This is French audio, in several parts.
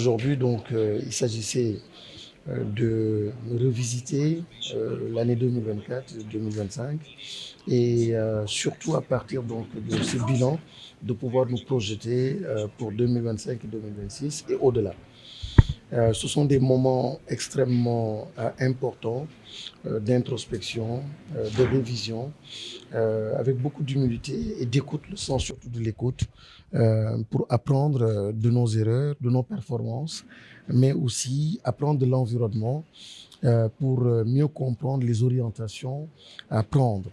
Aujourd'hui, donc, il s'agissait de revisiter l'année 2024-2025 et surtout à partir donc de ce bilan, de pouvoir nous projeter pour 2025 et 2026 et au-delà. Ce sont des moments extrêmement importants d'introspection, de révision, avec beaucoup d'humilité et d'écoute, le sens surtout de l'écoute, pour apprendre de nos erreurs, de nos performances, mais aussi apprendre de l'environnement pour mieux comprendre les orientations à prendre.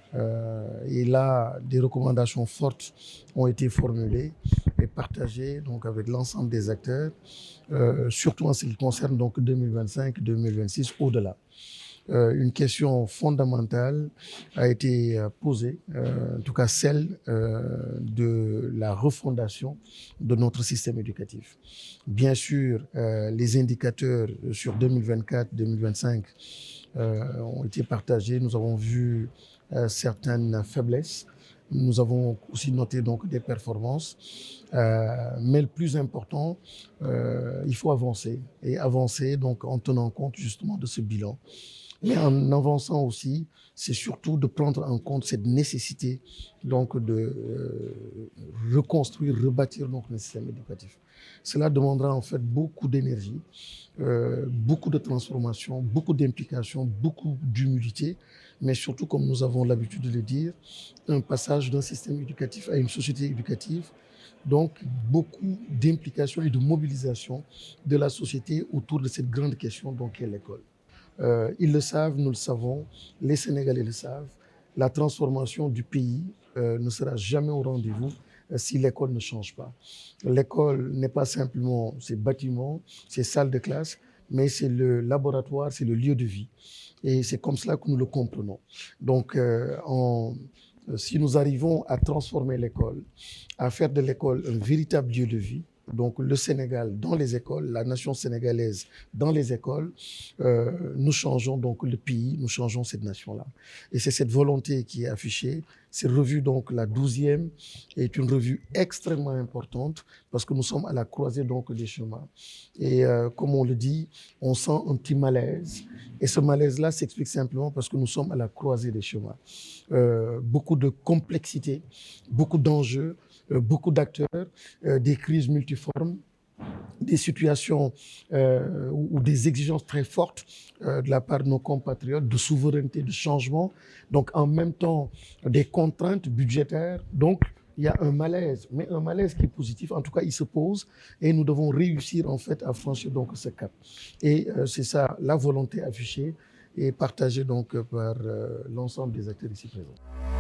Et là, des recommandations fortes ont été formulées et partagées donc, avec l'ensemble des acteurs, surtout en ce qui concerne donc 2025-2026 au-delà. Une question fondamentale a été posée, en tout cas celle de la refondation de notre système éducatif. Bien sûr, les indicateurs sur 2024-2025 ont été partagés. Nous avons vu certaines faiblesses. Nous avons aussi noté donc des performances. Mais le plus important, il faut avancer. Et avancer donc en tenant compte justement de ce bilan. Mais en avançant aussi, c'est surtout de prendre en compte cette nécessité donc de reconstruire, rebâtir donc le système éducatif. Cela demandera en fait beaucoup d'énergie, beaucoup de transformation, beaucoup d'implication, beaucoup d'humilité, mais surtout, comme nous avons l'habitude de le dire, un passage d'un système éducatif à une société éducative. Donc, beaucoup d'implication et de mobilisation de la société autour de cette grande question donc, qu'est l'école. Ils le savent, nous le savons, les Sénégalais le savent. La transformation du pays ne sera jamais au rendez-vous si l'école ne change pas. L'école n'est pas simplement ses bâtiments, ses salles de classe, mais c'est le laboratoire, c'est le lieu de vie. Et c'est comme cela que nous le comprenons. Donc, si nous arrivons à transformer l'école, à faire de l'école un véritable lieu de vie, donc le Sénégal dans les écoles, la nation sénégalaise dans les écoles, nous changeons donc le pays, nous changeons cette nation-là. Et c'est cette volonté qui est affichée. Cette revue, donc la 12e, est une revue extrêmement importante parce que nous sommes à la croisée donc des chemins. Et comme on le dit, on sent un petit malaise. Et ce malaise-là s'explique simplement parce que nous sommes à la croisée des chemins. Beaucoup de complexité, beaucoup d'enjeux, beaucoup d'acteurs, des crises multiformes, des situations ou des exigences très fortes de la part de nos compatriotes, de souveraineté, de changement. Donc en même temps, des contraintes budgétaires. Donc il y a un malaise, mais un malaise qui est positif. En tout cas, il se pose et nous devons réussir en fait à franchir donc ce cap. Et c'est ça la volonté affichée et partagée donc par l'ensemble des acteurs ici présents.